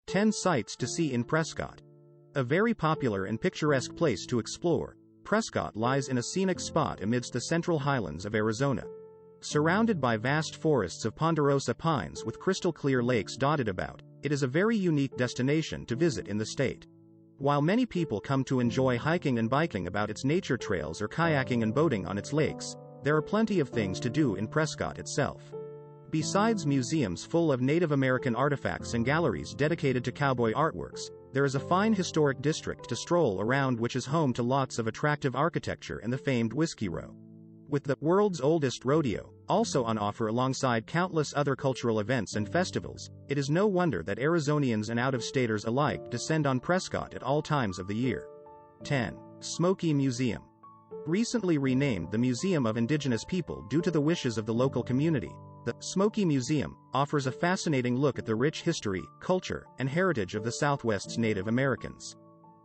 10 Sights to See in Prescott. A very popular and picturesque place to explore, Prescott lies in a scenic spot amidst the central highlands of Arizona. Surrounded by vast forests of ponderosa pines with crystal-clear lakes dotted about, it is a very unique destination to visit in the state. While many people come to enjoy hiking and biking about its nature trails or kayaking and boating on its lakes, there are plenty of things to do in Prescott itself. Besides museums full of Native American artifacts and galleries dedicated to cowboy artworks, there is a fine historic district to stroll around which is home to lots of attractive architecture and the famed Whiskey Row. With the world's oldest rodeo also on offer alongside countless other cultural events and festivals, it is no wonder that Arizonians and out-of-staters alike descend on Prescott at all times of the year. 10. Smoky Museum. Recently renamed the Museum of Indigenous People due to the wishes of the local community, the Smoky Museum offers a fascinating look at the rich history, culture, and heritage of the Southwest's Native Americans.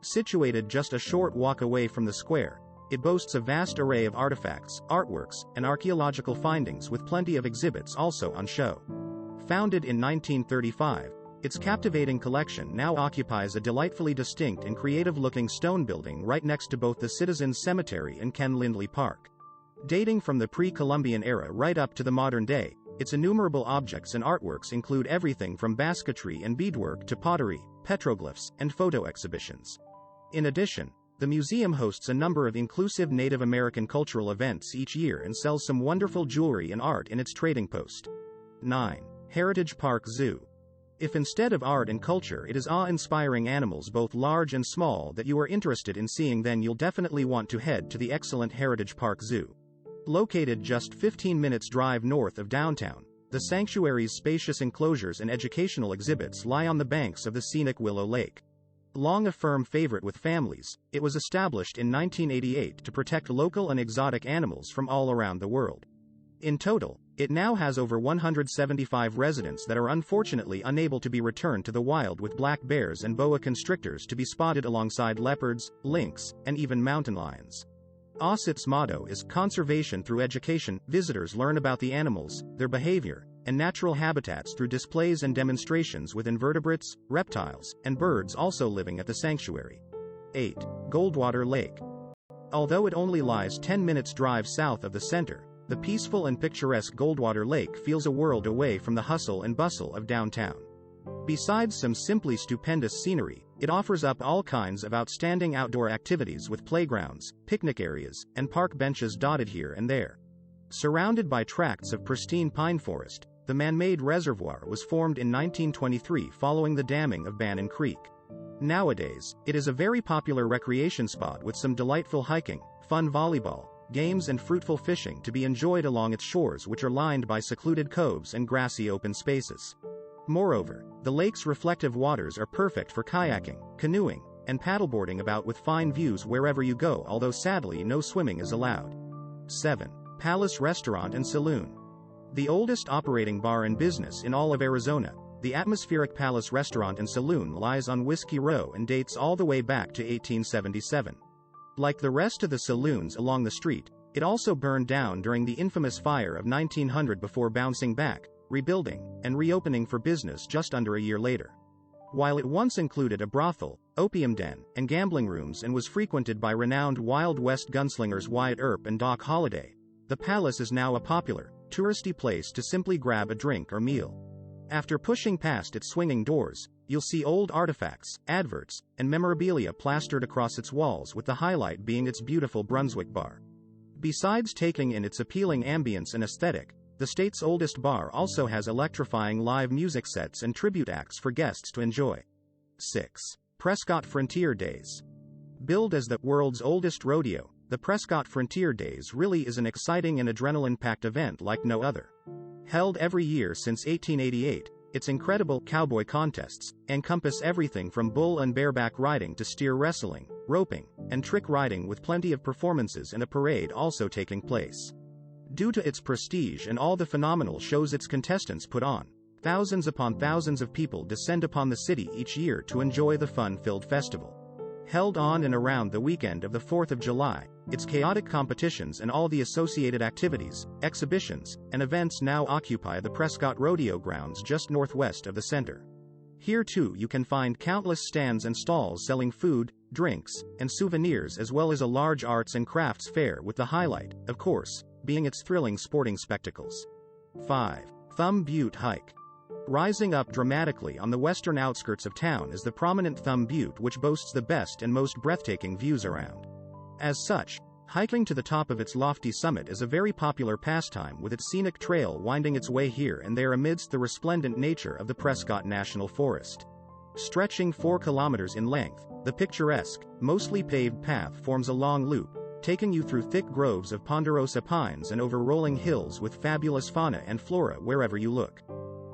Situated just a short walk away from the square, it boasts a vast array of artifacts, artworks, and archaeological findings with plenty of exhibits also on show. Founded in 1935, its captivating collection now occupies a delightfully distinct and creative-looking stone building right next to both the Citizens Cemetery and Ken Lindley Park. Dating from the pre-Columbian era right up to the modern day, its innumerable objects and artworks include everything from basketry and beadwork to pottery, petroglyphs, and photo exhibitions. In addition, the museum hosts a number of inclusive Native American cultural events each year and sells some wonderful jewelry and art in its trading post. 9. Heritage Park Zoo. If instead of art and culture it is awe-inspiring animals both large and small that you are interested in seeing, then you'll definitely want to head to the excellent Heritage Park Zoo. Located just 15 minutes drive north of downtown, the sanctuary's spacious enclosures and educational exhibits lie on the banks of the scenic Willow Lake. Long a firm favorite with families, it was established in 1988 to protect local and exotic animals from all around the world. In total, it now has over 175 residents that are unfortunately unable to be returned to the wild, with black bears and boa constrictors to be spotted alongside leopards, lynx, and even mountain lions. OSIT's motto is conservation through education. Visitors learn about the animals, their behavior, and natural habitats through displays and demonstrations with invertebrates, reptiles, and birds also living at the sanctuary. 8. Goldwater Lake. Although it only lies 10 minutes drive south of the center, the peaceful and picturesque Goldwater Lake feels a world away from the hustle and bustle of downtown. Besides some simply stupendous scenery, it offers up all kinds of outstanding outdoor activities with playgrounds, picnic areas, and park benches dotted here and there. Surrounded by tracts of pristine pine forest, the man-made reservoir was formed in 1923 following the damming of Bannon Creek. Nowadays, it is a very popular recreation spot with some delightful hiking, fun volleyball, games and fruitful fishing to be enjoyed along its shores, which are lined by secluded coves and grassy open spaces. Moreover, the lake's reflective waters are perfect for kayaking, canoeing, and paddleboarding about with fine views wherever you go, although sadly no swimming is allowed. 7. Palace Restaurant and Saloon. The oldest operating bar in business in all of Arizona, the atmospheric Palace Restaurant and Saloon lies on Whiskey Row and dates all the way back to 1877. Like the rest of the saloons along the street, it also burned down during the infamous fire of 1900 before bouncing back, rebuilding, and reopening for business just under a year later. While it once included a brothel, opium den, and gambling rooms and was frequented by renowned Wild West gunslingers Wyatt Earp and Doc Holliday, the Palace is now a popular, touristy place to simply grab a drink or meal. After pushing past its swinging doors, you'll see old artifacts, adverts, and memorabilia plastered across its walls, with the highlight being its beautiful Brunswick bar. Besides taking in its appealing ambience and aesthetic, the state's oldest bar also has electrifying live music sets and tribute acts for guests to enjoy. 6. Prescott Frontier Days. Billed as the world's oldest rodeo, the Prescott Frontier Days really is an exciting and adrenaline-packed event like no other. Held every year since 1888, its incredible cowboy contests encompass everything from bull and bareback riding to steer wrestling, roping, and trick riding, with plenty of performances and a parade also taking place. Due to its prestige and all the phenomenal shows its contestants put on, thousands upon thousands of people descend upon the city each year to enjoy the fun-filled festival. Held on and around the weekend of the 4th of July, its chaotic competitions and all the associated activities, exhibitions, and events now occupy the Prescott Rodeo grounds just northwest of the center. Here too you can find countless stands and stalls selling food, drinks, and souvenirs, as well as a large arts and crafts fair, with the highlight, of course, being its thrilling sporting spectacles. 5. Thumb Butte Hike. Rising up dramatically on the western outskirts of town is the prominent Thumb Butte, which boasts the best and most breathtaking views around. As such, hiking to the top of its lofty summit is a very popular pastime, with its scenic trail winding its way here and there amidst the resplendent nature of the Prescott National Forest. Stretching 4 kilometers in length, the picturesque, mostly paved path forms a long loop, taking you through thick groves of ponderosa pines and over rolling hills with fabulous fauna and flora wherever you look.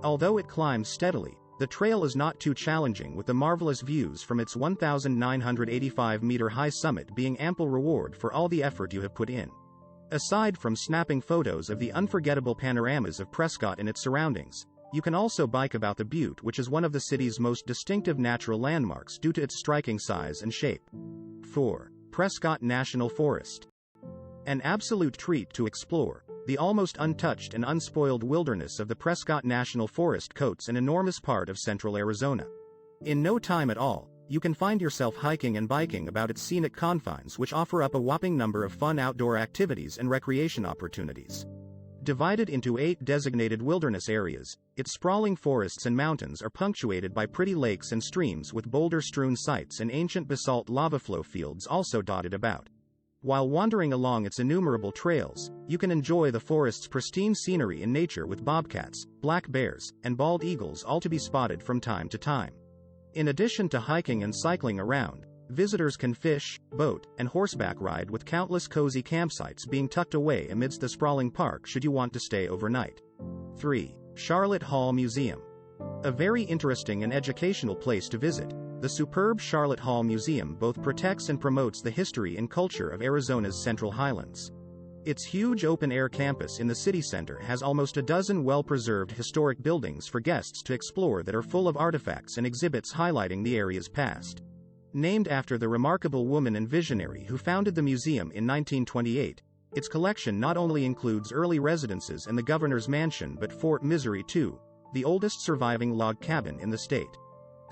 Although it climbs steadily, the trail is not too challenging, with the marvelous views from its 1,985-meter high summit being ample reward for all the effort you have put in. Aside from snapping photos of the unforgettable panoramas of Prescott and its surroundings, you can also bike about the Butte, which is one of the city's most distinctive natural landmarks due to its striking size and shape. 4. Prescott National Forest. An absolute treat to explore, the almost untouched and unspoiled wilderness of the Prescott National Forest coats an enormous part of central Arizona. In no time at all, you can find yourself hiking and biking about its scenic confines, which offer up a whopping number of fun outdoor activities and recreation opportunities. Divided into 8 designated wilderness areas, its sprawling forests and mountains are punctuated by pretty lakes and streams with boulder-strewn sites and ancient basalt lava flow fields also dotted about. While wandering along its innumerable trails, you can enjoy the forest's pristine scenery in nature, with bobcats, black bears, and bald eagles all to be spotted from time to time. In addition to hiking and cycling around, visitors can fish, boat, and horseback ride, with countless cozy campsites being tucked away amidst the sprawling park should you want to stay overnight. 3. Charlotte Hall Museum. A very interesting and educational place to visit, the superb Charlotte Hall Museum both protects and promotes the history and culture of Arizona's Central Highlands. Its huge open-air campus in the city center has almost a dozen well-preserved historic buildings for guests to explore that are full of artifacts and exhibits highlighting the area's past. Named after the remarkable woman and visionary who founded the museum in 1928, its collection not only includes early residences and the governor's mansion but Fort Misery too, the oldest surviving log cabin in the state.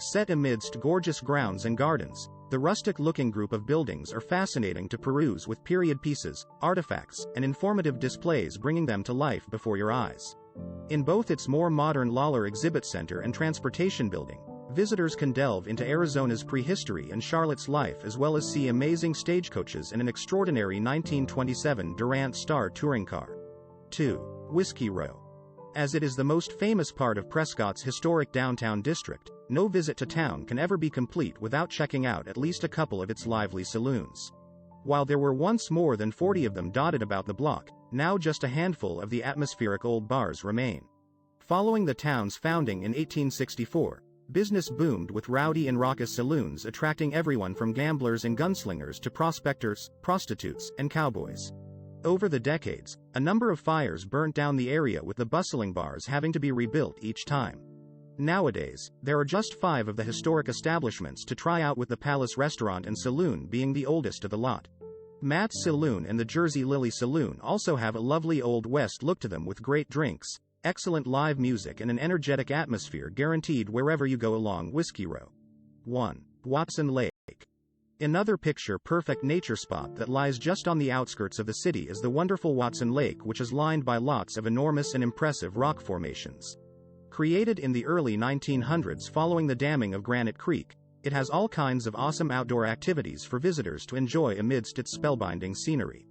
Set amidst gorgeous grounds and gardens, the rustic-looking group of buildings are fascinating to peruse, with period pieces, artifacts, and informative displays bringing them to life before your eyes. In both its more modern Lawler Exhibit Center and Transportation Building, visitors can delve into Arizona's prehistory and Charlotte's life, as well as see amazing stagecoaches and an extraordinary 1927 Durant Star touring car. 2. Whiskey Row. As it is the most famous part of Prescott's historic downtown district, no visit to town can ever be complete without checking out at least a couple of its lively saloons. While there were once more than 40 of them dotted about the block, now just a handful of the atmospheric old bars remain. Following the town's founding in 1864, business boomed, with rowdy and raucous saloons attracting everyone from gamblers and gunslingers to prospectors, prostitutes, and cowboys. Over the decades, a number of fires burnt down the area, with the bustling bars having to be rebuilt each time. Nowadays, there are just 5 of the historic establishments to try out, with the Palace Restaurant and Saloon being the oldest of the lot. Matt's Saloon and the Jersey Lily Saloon also have a lovely Old West look to them, with great drinks, excellent live music, and an energetic atmosphere guaranteed wherever you go along Whiskey Row. 1. Watson Lake. Another picture-perfect nature spot that lies just on the outskirts of the city is the wonderful Watson Lake, which is lined by lots of enormous and impressive rock formations. Created in the early 1900s following the damming of Granite Creek, it has all kinds of awesome outdoor activities for visitors to enjoy amidst its spellbinding scenery.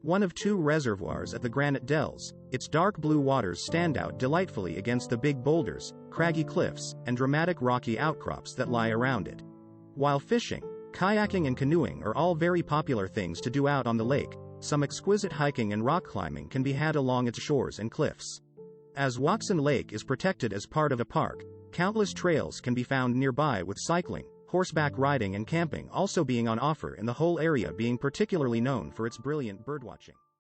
One of 2 reservoirs at the Granite Dells, its dark blue waters stand out delightfully against the big boulders, craggy cliffs, and dramatic rocky outcrops that lie around it. While fishing, kayaking and canoeing are all very popular things to do out on the lake, some exquisite hiking and rock climbing can be had along its shores and cliffs. As Watson Lake is protected as part of a park, countless trails can be found nearby, with cycling, horseback riding and camping also being on offer, and the whole area being particularly known for its brilliant birdwatching.